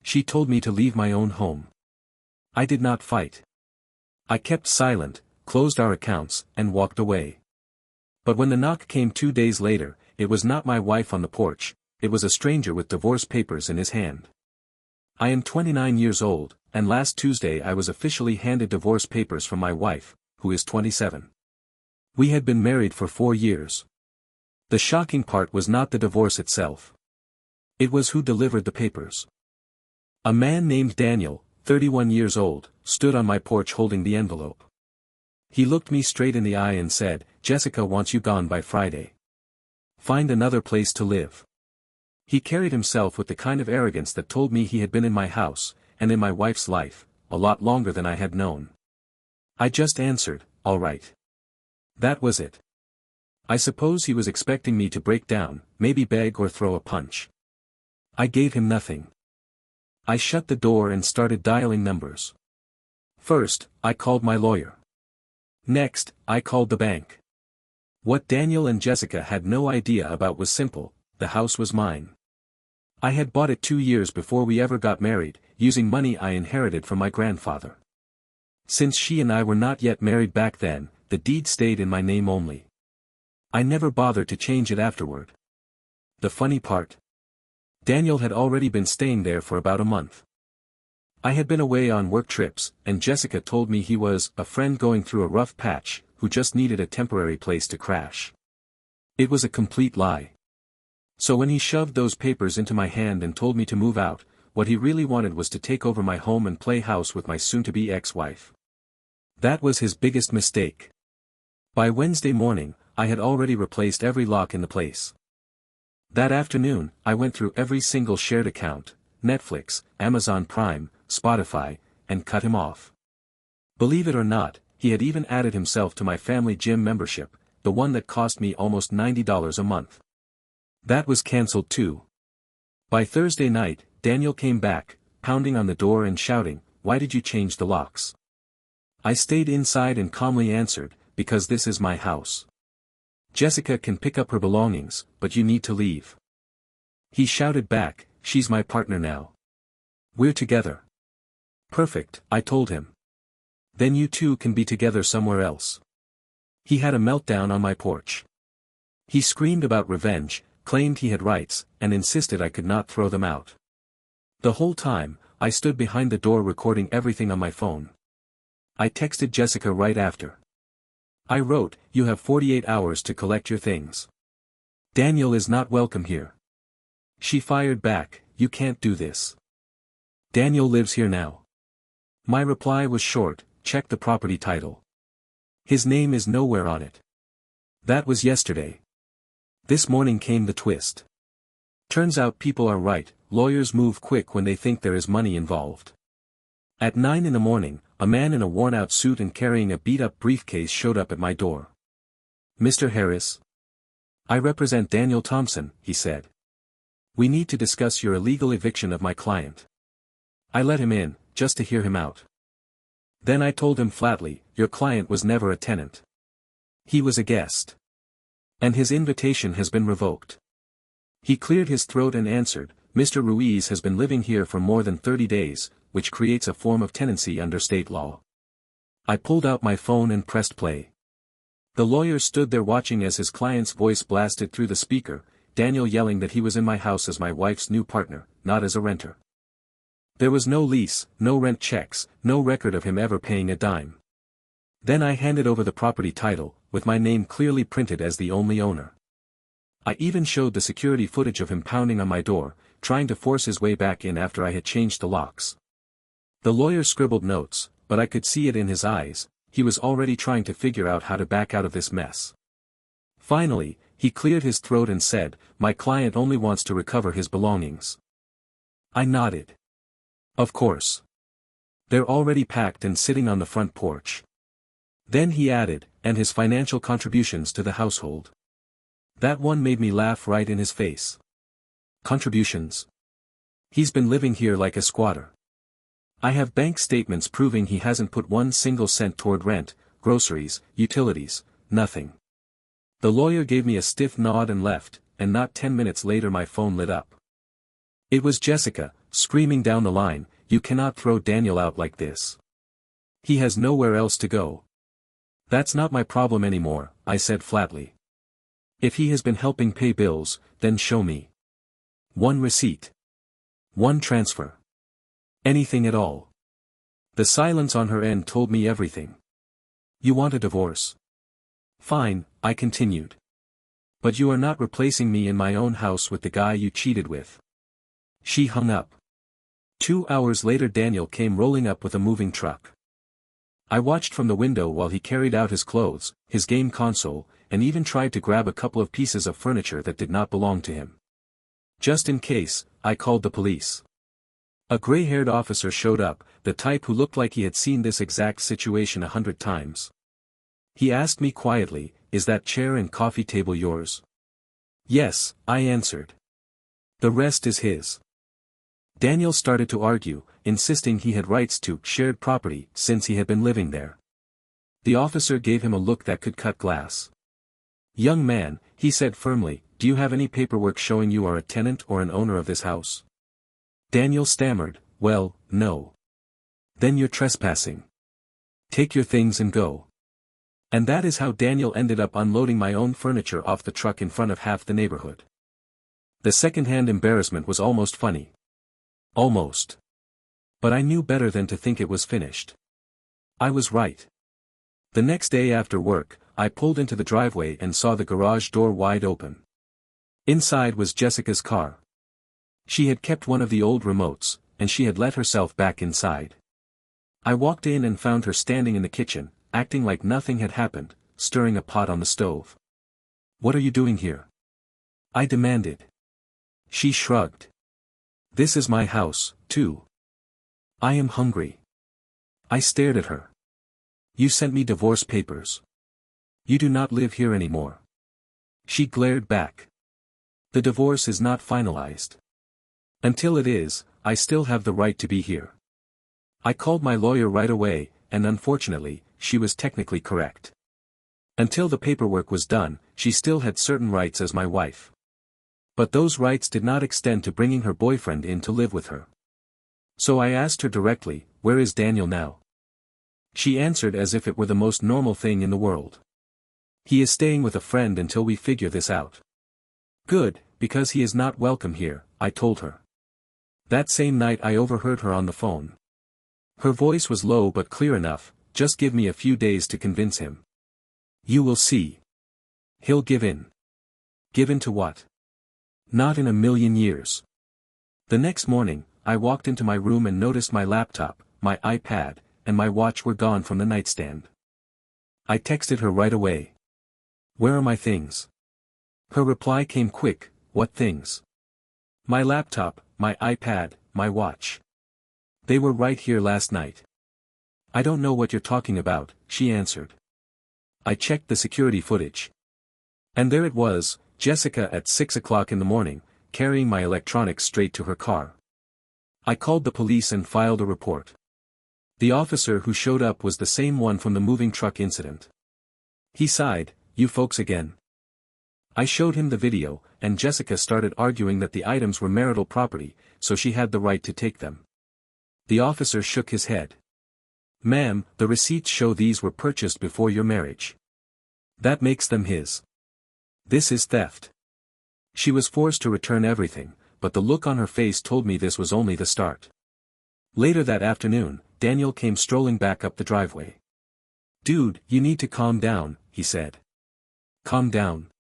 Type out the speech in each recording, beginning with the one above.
She told me to leave my own home. I did not fight. I kept silent, closed our accounts, and walked away. But when the knock came 2 days later, it was not my wife on the porch, it was a stranger with divorce papers in his hand. I am 29 years old, and last Tuesday I was officially handed divorce papers from my wife, who is 27. We had been married for 4 years. The shocking part was not the divorce itself. It was who delivered the papers. A man named Daniel, 31 years old, stood on my porch holding the envelope. He looked me straight in the eye and said, "Jessica wants you gone by Friday. Find another place to live." He carried himself with the kind of arrogance that told me he had been in my house, and in my wife's life, a lot longer than I had known. I just answered, "All right." That was it. I suppose he was expecting me to break down, maybe beg or throw a punch. I gave him nothing. I shut the door and started dialing numbers. First, I called my lawyer. Next, I called the bank. What Daniel and Jessica had no idea about was simple: the house was mine. I had bought it 2 years before we ever got married, using money I inherited from my grandfather. Since she and I were not yet married back then, the deed stayed in my name only. I never bothered to change it afterward. The funny part? Daniel had already been staying there for about a month. I had been away on work trips, and Jessica told me he was a friend going through a rough patch, who just needed a temporary place to crash. It was a complete lie. So when he shoved those papers into my hand and told me to move out, what he really wanted was to take over my home and play house with my soon-to-be ex-wife. That was his biggest mistake. By Wednesday morning, I had already replaced every lock in the place. That afternoon, I went through every single shared account, Netflix, Amazon Prime, Spotify, and cut him off. Believe it or not, he had even added himself to my family gym membership, the one that cost me almost $90 a month. That was cancelled too. By Thursday night, Daniel came back, pounding on the door and shouting, "Why did you change the locks?" I stayed inside and calmly answered, "Because this is my house. Jessica can pick up her belongings, but you need to leave." He shouted back, "She's my partner now. We're together." "Perfect," I told him. "Then you two can be together somewhere else." He had a meltdown on my porch. He screamed about revenge, claimed he had rights, and insisted I could not throw them out. The whole time, I stood behind the door recording everything on my phone. I texted Jessica right after. I wrote, "You have 48 hours to collect your things. Daniel is not welcome here." She fired back, "You can't do this. Daniel lives here now." My reply was short, "Check the property title. His name is nowhere on it." That was yesterday. This morning came the twist. Turns out people are right, lawyers move quick when they think there is money involved. At 9 in the morning, a man in a worn-out suit and carrying a beat-up briefcase showed up at my door. "Mr. Harris? I represent Daniel Thompson," he said. "We need to discuss your illegal eviction of my client." I let him in, just to hear him out. Then I told him flatly, "Your client was never a tenant. He was a guest. And his invitation has been revoked." He cleared his throat and answered, "Mr. Ruiz has been living here for more than 30 days, which creates a form of tenancy under state law." I pulled out my phone and pressed play. The lawyer stood there watching as his client's voice blasted through the speaker, Daniel yelling that he was in my house as my wife's new partner, not as a renter. There was no lease, no rent checks, no record of him ever paying a dime. Then I handed over the property title, with my name clearly printed as the only owner. I even showed the security footage of him pounding on my door, trying to force his way back in after I had changed the locks. The lawyer scribbled notes, but I could see it in his eyes, he was already trying to figure out how to back out of this mess. Finally, he cleared his throat and said, "My client only wants to recover his belongings." I nodded. "Of course. They're already packed and sitting on the front porch." Then he added, "And his financial contributions to the household." That one made me laugh right in his face. Contributions? He's been living here like a squatter. I have bank statements proving he hasn't put 1 single cent toward rent, groceries, utilities, nothing. The lawyer gave me a stiff nod and left, and not 10 minutes later my phone lit up. It was Jessica, screaming down the line, "You cannot throw Daniel out like this. He has nowhere else to go." "That's not my problem anymore," I said flatly. "If he has been helping pay bills, then show me. One receipt. One transfer. Anything at all." The silence on her end told me everything. "You want a divorce? Fine," I continued. "But you are not replacing me in my own house with the guy you cheated with." She hung up. 2 hours later Daniel came rolling up with a moving truck. I watched from the window while he carried out his clothes, his game console, and even tried to grab a couple of pieces of furniture that did not belong to him. Just in case, I called the police. A gray-haired officer showed up, the type who looked like he had seen this exact situation 100 times. He asked me quietly, "Is that chair and coffee table yours?" "Yes," I answered. "The rest is his." Daniel started to argue, insisting he had rights to shared property since he had been living there. The officer gave him a look that could cut glass. "Young man," he said firmly, "do you have any paperwork showing you are a tenant or an owner of this house?" Daniel stammered, "Well, no." "Then you're trespassing. Take your things and go." And that is how Daniel ended up unloading my own furniture off the truck in front of half the neighborhood. The second-hand embarrassment was almost funny. Almost. But I knew better than to think it was finished. I was right. The next day after work, I pulled into the driveway and saw the garage door wide open. Inside was Jessica's car. She had kept one of the old remotes, and she had let herself back inside. I walked in and found her standing in the kitchen, acting like nothing had happened, stirring a pot on the stove. "What are you doing here?" I demanded. She shrugged. "This is my house, too. I am hungry." I stared at her. "You sent me divorce papers. You do not live here anymore." She glared back. "The divorce is not finalized. Until it is, I still have the right to be here." I called my lawyer right away, and unfortunately, she was technically correct. Until the paperwork was done, she still had certain rights as my wife. But those rights did not extend to bringing her boyfriend in to live with her. So I asked her directly, "Where is Daniel now?" She answered as if it were the most normal thing in the world. "He is staying with a friend until we figure this out." "Good, because he is not welcome here," I told her. That same night I overheard her on the phone. Her voice was low but clear enough, "Just give me a few days to convince him. You will see. He'll give in." Give in to what? Not in a million years. The next morning, I walked into my room and noticed my laptop, my iPad, and my watch were gone from the nightstand. I texted her right away. "Where are my things?" Her reply came quick, "What things?" "My laptop, my iPad, my watch. They were right here last night." "I don't know what you're talking about," she answered. I checked the security footage. And there it was, Jessica at 6 o'clock in the morning, carrying my electronics straight to her car. I called the police and filed a report. The officer who showed up was the same one from the moving truck incident. He sighed, "You folks again." I showed him the video, and Jessica started arguing that the items were marital property, so she had the right to take them. The officer shook his head. "Ma'am, the receipts show these were purchased before your marriage. That makes them his. This is theft." She was forced to return everything, but the look on her face told me this was only the start. Later that afternoon, Daniel came strolling back up the driveway. "Dude, you need to calm down," he said. "Calm down.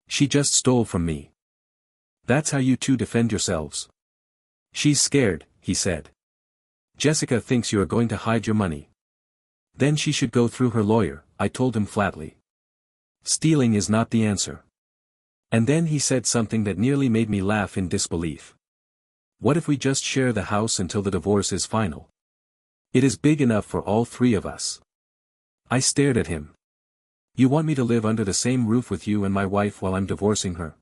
She just stole from me. That's how you two defend yourselves." "She's scared," he said. "Jessica thinks you are going to hide your money." "Then she should go through her lawyer," I told him flatly. "Stealing is not the answer." And then he said something that nearly made me laugh in disbelief. "What if we just share the house until the divorce is final? It is big enough for all three of us." I stared at him. "You want me to live under the same roof with you and my wife while I'm divorcing her?"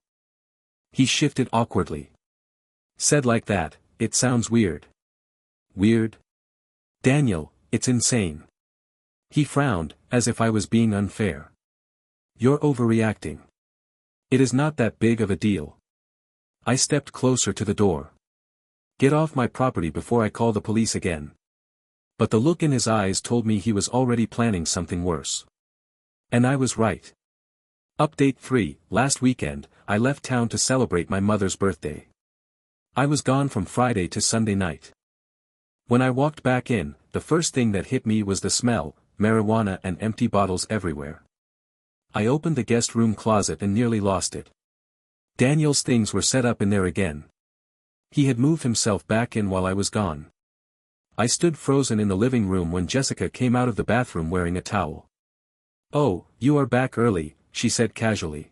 He shifted awkwardly. "Said like that, it sounds weird." "Weird? Daniel, it's insane." He frowned, as if I was being unfair. "You're overreacting. It is not that big of a deal." I stepped closer to the door. Get off my property before I call the police again. But the look in his eyes told me he was already planning something worse. And I was right. Update 3, last weekend, I left town to celebrate my mother's birthday. I was gone from Friday to Sunday night. When I walked back in, the first thing that hit me was the smell, marijuana and empty bottles everywhere. I opened the guest room closet and nearly lost it. Daniel's things were set up in there again. He had moved himself back in while I was gone. I stood frozen in the living room when Jessica came out of the bathroom wearing a towel. "Oh, you are back early," she said casually.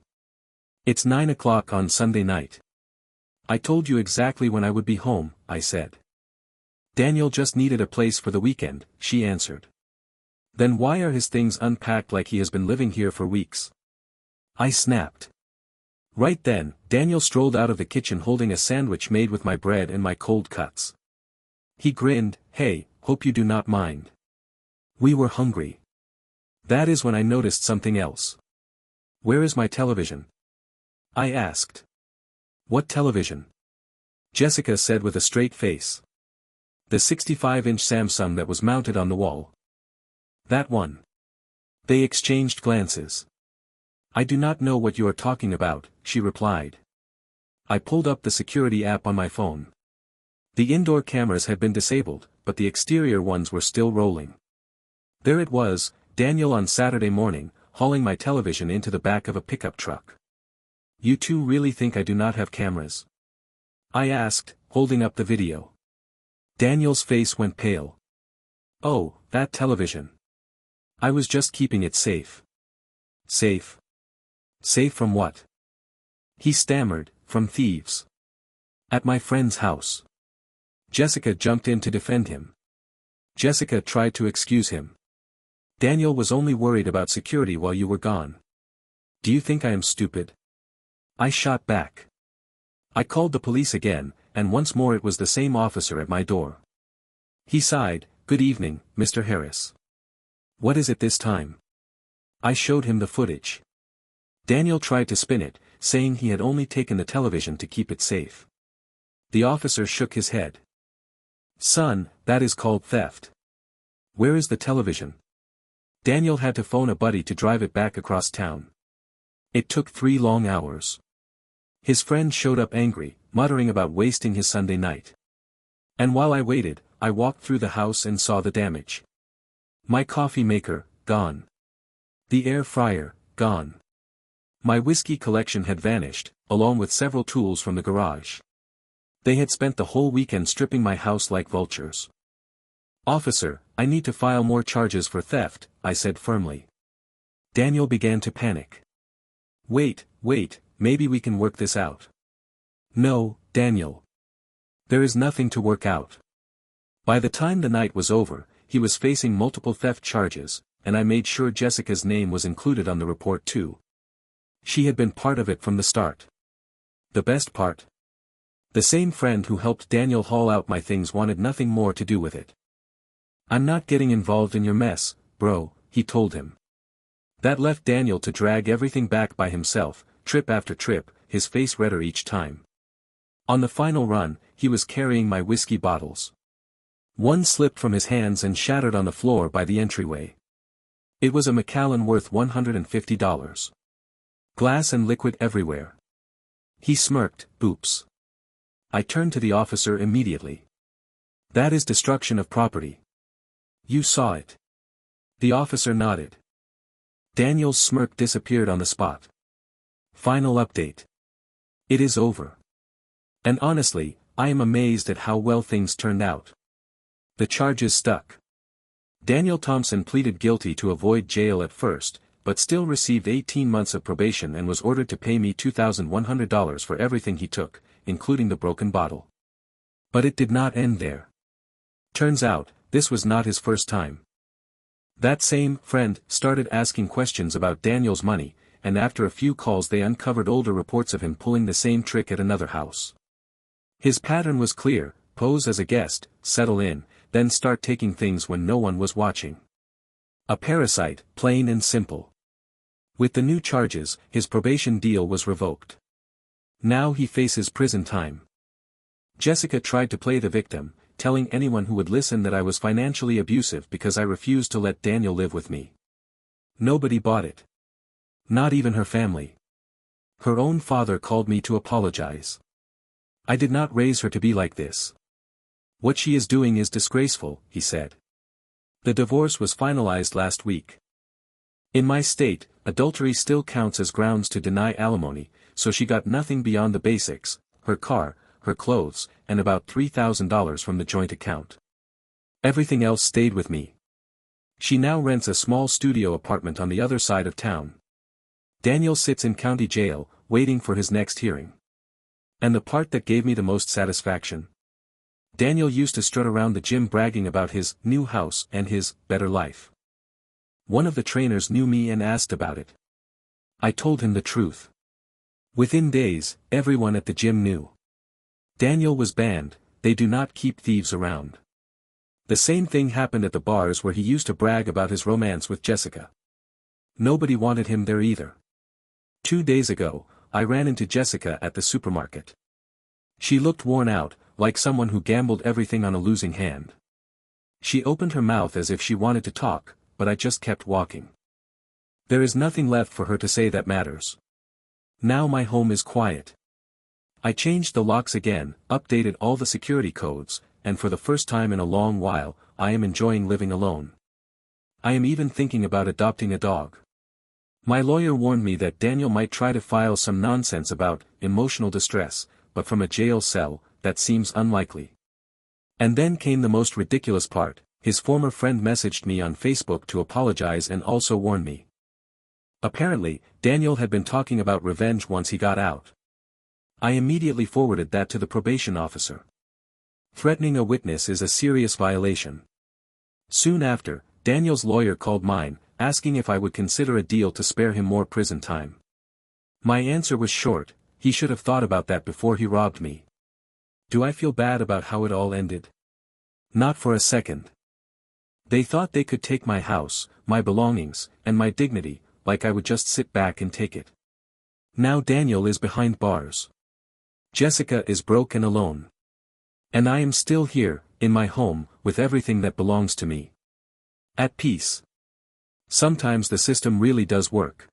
"It's 9 o'clock on Sunday night." "I told you exactly when I would be home," I said. "Daniel just needed a place for the weekend," she answered. "Then why are his things unpacked like he has been living here for weeks?" I snapped. Right then, Daniel strolled out of the kitchen holding a sandwich made with my bread and my cold cuts. He grinned, "Hey, hope you do not mind." We were hungry. That is when I noticed something else. "Where is my television?" I asked. "What television?" Jessica said with a straight face. "The 65-inch Samsung that was mounted on the wall." "That one." They exchanged glances. "I do not know what you are talking about," she replied. I pulled up the security app on my phone. The indoor cameras had been disabled, but the exterior ones were still rolling. There it was, Daniel on Saturday morning, hauling my television into the back of a pickup truck. "You two really think I do not have cameras?" I asked, holding up the video. Daniel's face went pale. "Oh, that television. I was just keeping it safe." "Safe? Safe from what?" He stammered, "From thieves. At my friend's house." Jessica jumped in to defend him. Jessica tried to excuse him. "Daniel was only worried about security while you were gone. Do you think I am stupid?" I shot back. I called the police again, and once more it was the same officer at my door. He sighed, "Good evening, Mr. Harris. What is it this time?" I showed him the footage. Daniel tried to spin it, saying he had only taken the television to keep it safe. The officer shook his head. "Son, that is called theft. Where is the television?" Daniel had to phone a buddy to drive it back across town. It took 3 long hours. His friend showed up angry, muttering about wasting his Sunday night. And while I waited, I walked through the house and saw the damage. My coffee maker, gone. The air fryer, gone. My whiskey collection had vanished, along with several tools from the garage. They had spent the whole weekend stripping my house like vultures. "Officer, I need to file more charges for theft," I said firmly. Daniel began to panic. Wait, maybe we can work this out." "No, Daniel. There is nothing to work out." By the time the night was over, he was facing multiple theft charges, and I made sure Jessica's name was included on the report too. She had been part of it from the start. The best part? The same friend who helped Daniel haul out my things wanted nothing more to do with it. "I'm not getting involved in your mess, bro," he told him. That left Daniel to drag everything back by himself, trip after trip, his face redder each time. On the final run, he was carrying my whiskey bottles. One slipped from his hands and shattered on the floor by the entryway. It was a Macallan worth $150. Glass and liquid everywhere. He smirked, "Oops." I turned to the officer immediately. "That is destruction of property. You saw it." The officer nodded. Daniel's smirk disappeared on the spot. Final update. It is over. And honestly, I am amazed at how well things turned out. The charges stuck. Daniel Thompson pleaded guilty to avoid jail at first, but still received 18 months of probation and was ordered to pay me $2,100 for everything he took, including the broken bottle. But it did not end there. Turns out, this was not his first time. That same friend started asking questions about Daniel's money, and after a few calls they uncovered older reports of him pulling the same trick at another house. His pattern was clear: pose as a guest, settle in, then start taking things when no one was watching. A parasite, plain and simple. With the new charges, his probation deal was revoked. Now he faces prison time. Jessica tried to play the victim, telling anyone who would listen that I was financially abusive because I refused to let Daniel live with me. Nobody bought it. Not even her family. Her own father called me to apologize. I did not raise her to be like this. What she is doing is disgraceful, he said. The divorce was finalized last week. In my state, adultery still counts as grounds to deny alimony, so she got nothing beyond the basics, her car, her clothes, and about $3,000 from the joint account. Everything else stayed with me. She now rents a small studio apartment on the other side of town. Daniel sits in county jail, waiting for his next hearing. And the part that gave me the most satisfaction? Daniel used to strut around the gym bragging about his new house and his better life. One of the trainers knew me and asked about it. I told him the truth. Within days, everyone at the gym knew. Daniel was banned. They do not keep thieves around. The same thing happened at the bars where he used to brag about his romance with Jessica. Nobody wanted him there either. 2 days ago, I ran into Jessica at the supermarket. She looked worn out, like someone who gambled everything on a losing hand. She opened her mouth as if she wanted to talk, but I just kept walking. There is nothing left for her to say that matters. Now my home is quiet. I changed the locks again, updated all the security codes, and for the first time in a long while, I am enjoying living alone. I am even thinking about adopting a dog. My lawyer warned me that Daniel might try to file some nonsense about emotional distress, but from a jail cell, that seems unlikely. And then came the most ridiculous part. His former friend messaged me on Facebook to apologize and also warn me. Apparently, Daniel had been talking about revenge once he got out. I immediately forwarded that to the probation officer. Threatening a witness is a serious violation. Soon after, Daniel's lawyer called mine, asking if I would consider a deal to spare him more prison time. My answer was short: he should have thought about that before he robbed me. Do I feel bad about how it all ended? Not for a second. They thought they could take my house, my belongings, and my dignity, like I would just sit back and take it. Now Daniel is behind bars. Jessica is broke and alone. And I am still here, in my home, with everything that belongs to me. At peace. Sometimes the system really does work.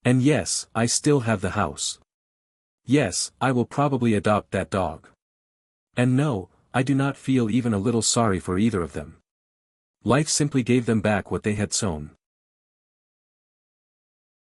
And yes, I still have the house. Yes, I will probably adopt that dog. And no, I do not feel even a little sorry for either of them. Life simply gave them back what they had sown.